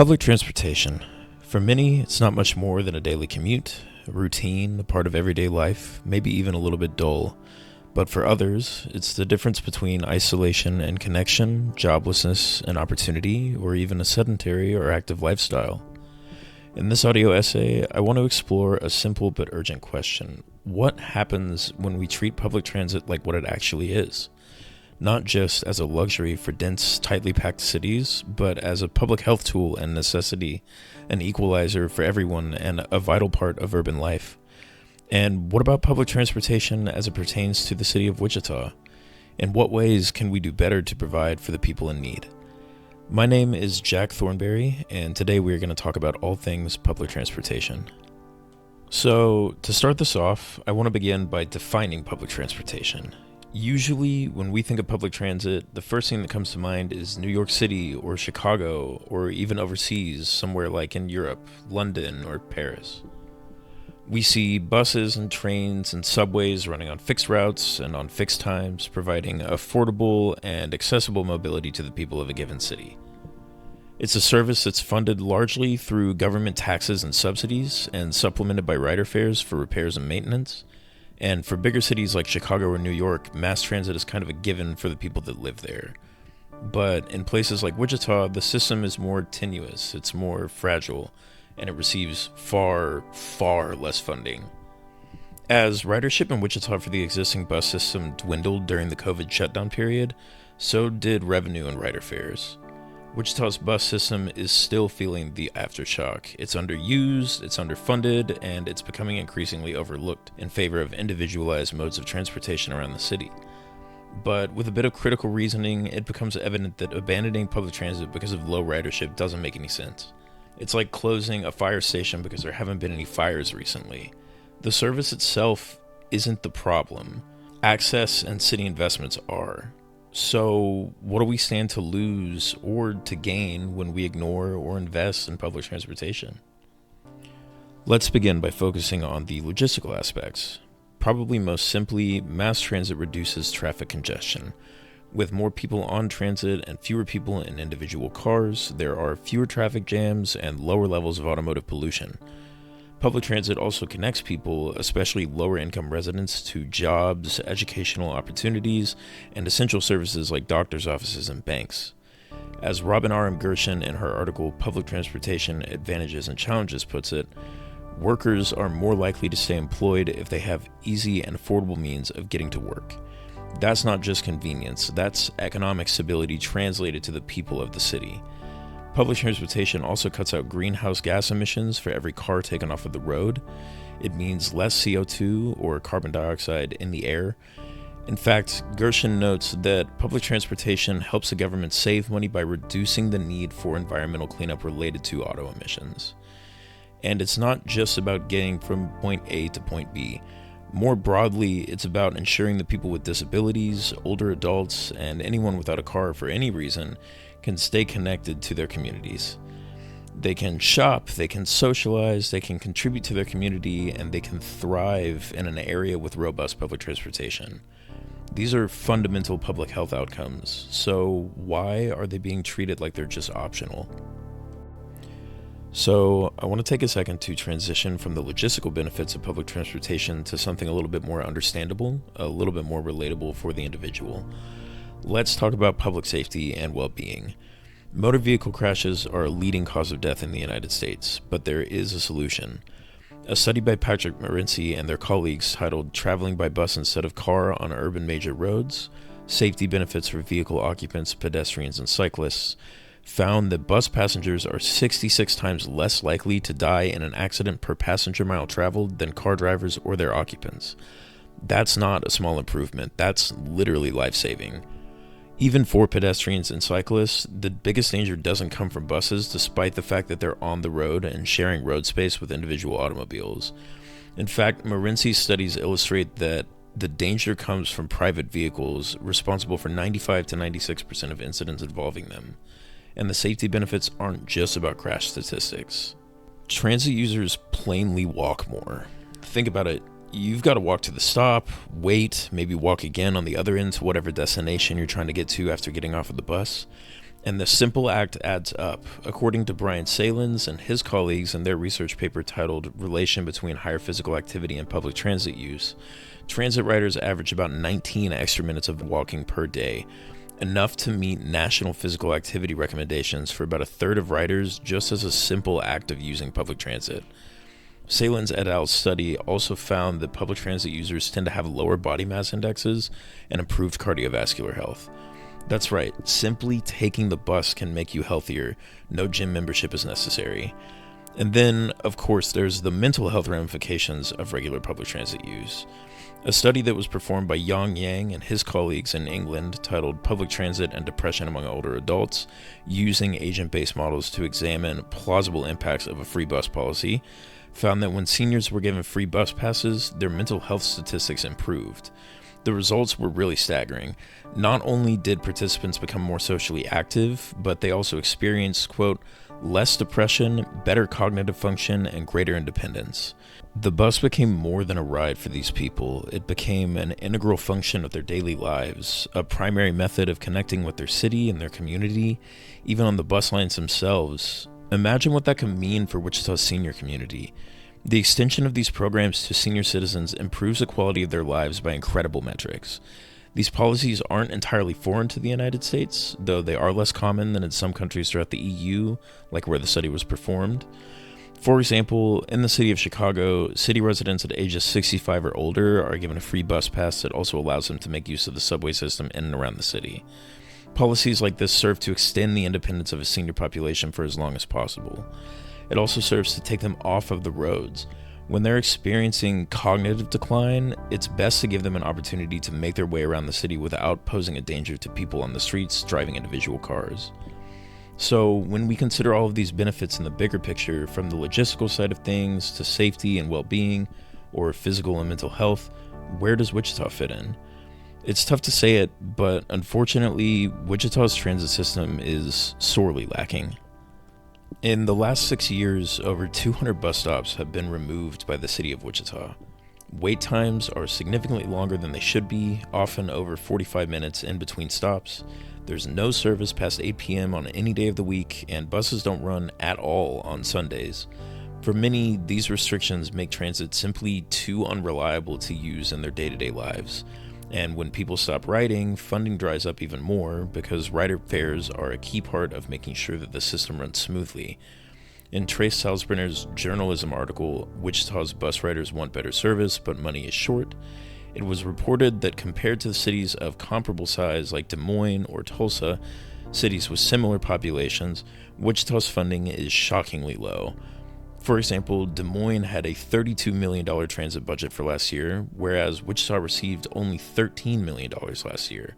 Public transportation. For many, it's not much more than a daily commute, a routine, a part of everyday life, maybe even a little bit dull. But for others, it's the difference between isolation and connection, joblessness and opportunity, or even a sedentary or active lifestyle. In this audio essay, I want to explore a simple but urgent question. What happens when we treat public transit like what it actually is? Not just as a luxury for dense, tightly packed cities, but as a public health tool and necessity, an equalizer for everyone and a vital part of urban life. And what about public transportation as it pertains to the city of Wichita? In what ways can we do better to provide for the people in need? My name is Jack Thornberry, and today we are going to talk about all things public transportation. So, to start this off, I want to begin by defining public transportation. Usually, when we think of public transit, the first thing that comes to mind is New York City or Chicago, or even overseas, somewhere like in Europe, London, or Paris. We see buses and trains and subways running on fixed routes and on fixed times, providing affordable and accessible mobility to the people of a given city. It's a service that's funded largely through government taxes and subsidies and supplemented by rider fares for repairs and maintenance. And for bigger cities like Chicago or New York, mass transit is kind of a given for the people that live there. But in places like Wichita, the system is more tenuous, it's more fragile, and it receives far, far less funding. As ridership in Wichita for the existing bus system dwindled during the COVID shutdown period, so did revenue and rider fares. Wichita's bus system is still feeling the aftershock. It's underused, it's underfunded, and it's becoming increasingly overlooked in favor of individualized modes of transportation around the city. But with a bit of critical reasoning, it becomes evident that abandoning public transit because of low ridership doesn't make any sense. It's like closing a fire station because there haven't been any fires recently. The service itself isn't the problem. Access and city investments are. So, what do we stand to lose or to gain when we ignore or invest in public transportation? Let's begin by focusing on the logistical aspects. Probably most simply, mass transit reduces traffic congestion. With more people on transit and fewer people in individual cars, there are fewer traffic jams and lower levels of automotive pollution. Public transit also connects people, especially lower-income residents, to jobs, educational opportunities, and essential services like doctors' offices and banks. As Robin R. M. Gershon in her article Public Transportation Advantages and Challenges puts it, workers are more likely to stay employed if they have easy and affordable means of getting to work. That's not just convenience, that's economic stability translated to the people of the city. Public transportation also cuts out greenhouse gas emissions for every car taken off of the road. It means less CO2 or carbon dioxide in the air. In fact, Gershon notes that public transportation helps the government save money by reducing the need for environmental cleanup related to auto emissions. And it's not just about getting from point A to point B. More broadly, it's about ensuring that people with disabilities, older adults, and anyone without a car for any reason can stay connected to their communities. They can shop, they can socialize, they can contribute to their community, and they can thrive in an area with robust public transportation. These are fundamental public health outcomes, so why are they being treated like they're just optional? So, I want to take a second to transition from the logistical benefits of public transportation to something a little bit more understandable, a little bit more relatable for the individual. Let's talk about public safety and well-being. Motor vehicle crashes are a leading cause of death in the United States, but there is a solution. A study by Patrick Morency and their colleagues titled Traveling by Bus Instead of Car on Urban Major Roads, Safety Benefits for Vehicle Occupants, Pedestrians, and Cyclists, found that bus passengers are 66 times less likely to die in an accident per passenger mile traveled than car drivers or their occupants. That's not a small improvement, that's literally life-saving. Even for pedestrians and cyclists, the biggest danger doesn't come from buses, despite the fact that they're on the road and sharing road space with individual automobiles. In fact, Morency's studies illustrate that the danger comes from private vehicles, responsible for 95 to 96% of incidents involving them. And the safety benefits aren't just about crash statistics. Transit users plainly walk more. Think about it. You've got to walk to the stop, wait, maybe walk again on the other end to whatever destination you're trying to get to after getting off of the bus. And the simple act adds up. According to Brian Salins and his colleagues in their research paper titled Relation Between Higher Physical Activity and Public Transit Use, transit riders average about 19 extra minutes of walking per day, enough to meet national physical activity recommendations for about a third of riders just as a simple act of using public transit. Salins et al.'s study also found that public transit users tend to have lower body mass indexes and improved cardiovascular health. That's right, simply taking the bus can make you healthier. No gym membership is necessary. And then, of course, there's the mental health ramifications of regular public transit use. A study that was performed by Yang Yang and his colleagues in England, titled Public Transit and Depression Among Older Adults, using agent-based models to examine plausible impacts of a free bus policy, found that when seniors were given free bus passes, their mental health statistics improved. The results were really staggering. Not only did participants become more socially active, but they also experienced, quote, less depression, better cognitive function, and greater independence. The bus became more than a ride for these people. It became an integral function of their daily lives, a primary method of connecting with their city and their community, even on the bus lines themselves. Imagine what that could mean for Wichita's senior community. The extension of these programs to senior citizens improves the quality of their lives by incredible metrics. These policies aren't entirely foreign to the United States, though they are less common than in some countries throughout the EU, like where the study was performed. For example, in the city of Chicago, city residents at ages 65 or older are given a free bus pass that also allows them to make use of the subway system in and around the city. Policies like this serve to extend the independence of a senior population for as long as possible. It also serves to take them off of the roads. When they're experiencing cognitive decline, it's best to give them an opportunity to make their way around the city without posing a danger to people on the streets driving individual cars. So when we consider all of these benefits in the bigger picture, from the logistical side of things to safety and well-being, or physical and mental health, where does Wichita fit in? It's tough to say it, but unfortunately, Wichita's transit system is sorely lacking. In the last 6 years, over 200 bus stops have been removed by the city of Wichita. Wait times are significantly longer than they should be, often over 45 minutes in between stops. There's no service past 8 p.m. on any day of the week, and buses don't run at all on Sundays. For many, these restrictions make transit simply too unreliable to use in their day-to-day lives. And when people stop riding, funding dries up even more because rider fares are a key part of making sure that the system runs smoothly. In Trace Salzbrenner's journalism article, Wichita's Bus Riders Want Better Service, But Money is Short, it was reported that compared to the cities of comparable size like Des Moines or Tulsa, cities with similar populations, Wichita's funding is shockingly low. For example, Des Moines had a $32 million transit budget for last year, whereas Wichita received only $13 million last year.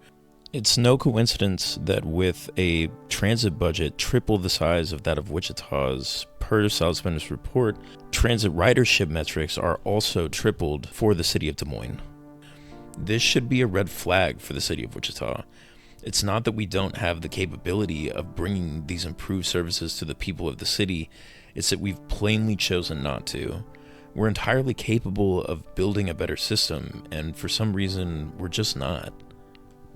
It's no coincidence that with a transit budget triple the size of that of Wichita's, per Salzman's report, transit ridership metrics are also tripled for the city of Des Moines. This should be a red flag for the city of Wichita. It's not that we don't have the capability of bringing these improved services to the people of the city, it's that we've plainly chosen not to. We're entirely capable of building a better system, and for some reason, we're just not.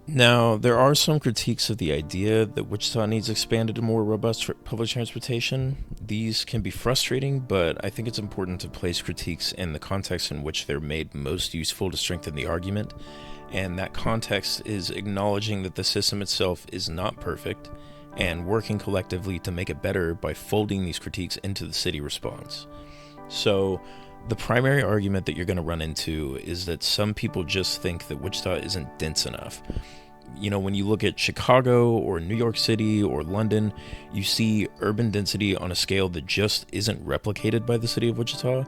Now, there are some critiques of the idea that Wichita needs expanded and more robust public transportation. These can be frustrating, but I think it's important to place critiques in the context in which they're made most useful to strengthen the argument, and that context is acknowledging that the system itself is not perfect, and working collectively to make it better by folding these critiques into the city response. So, the primary argument that you're going to run into is that some people just think that Wichita isn't dense enough. You know, when you look at Chicago or New York City or London, you see urban density on a scale that just isn't replicated by the city of Wichita.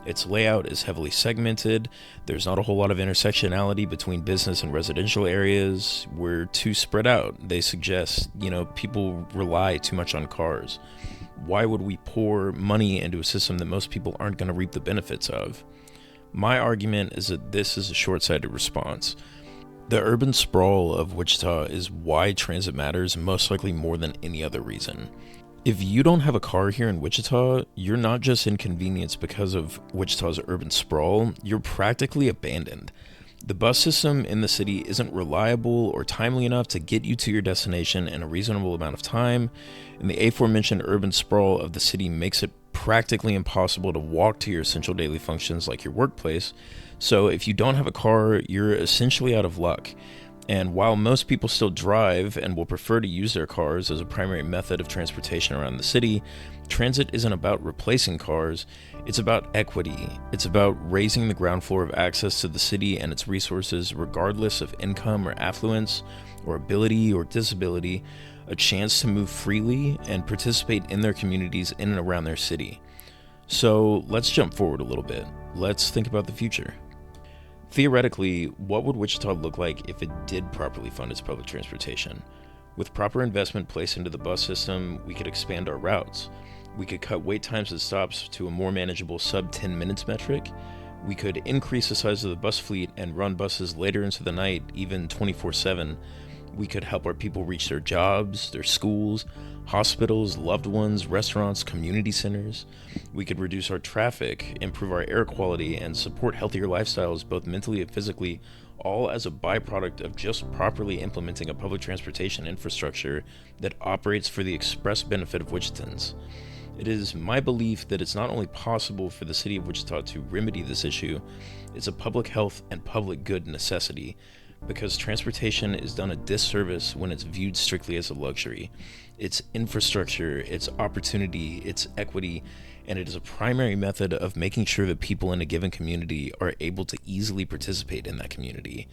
Its layout is heavily segmented. There's not a whole lot of intersectionality between business and residential areas. We're too spread out. They suggest, people rely too much on cars. Why would we pour money into a system that most people aren't going to reap the benefits of? My argument is that this is a short-sighted response. The urban sprawl of Wichita is why transit matters, most likely more than any other reason. If you don't have a car here in Wichita, you're not just inconvenienced because of Wichita's urban sprawl, you're practically abandoned. The bus system in the city isn't reliable or timely enough to get you to your destination in a reasonable amount of time, and the aforementioned urban sprawl of the city makes it practically impossible to walk to your essential daily functions like your workplace. So if you don't have a car, you're essentially out of luck. And while most people still drive and will prefer to use their cars as a primary method of transportation around the city, transit isn't about replacing cars, it's about equity. It's about raising the ground floor of access to the city and its resources regardless of income or affluence or ability or disability, a chance to move freely and participate in their communities in and around their city. So let's jump forward a little bit. Let's think about the future. Theoretically, what would Wichita look like if it did properly fund its public transportation? With proper investment placed into the bus system, we could expand our routes. We could cut wait times at stops to a more manageable sub 10 minutes metric. We could increase the size of the bus fleet and run buses later into the night, even 24/7. We could help our people reach their jobs, their schools, hospitals, loved ones, restaurants, community centers. We could reduce our traffic, improve our air quality, and support healthier lifestyles both mentally and physically, all as a byproduct of just properly implementing a public transportation infrastructure that operates for the express benefit of Wichitans. It is my belief that it's not only possible for the city of Wichita to remedy this issue, it's a public health and public good necessity, because transportation is done a disservice when it's viewed strictly as a luxury. It's infrastructure, it's opportunity, it's equity, and it is a primary method of making sure that people in a given community are able to easily participate in that community.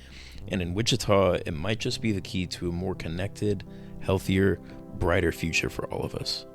And in Wichita, it might just be the key to a more connected, healthier, brighter future for all of us.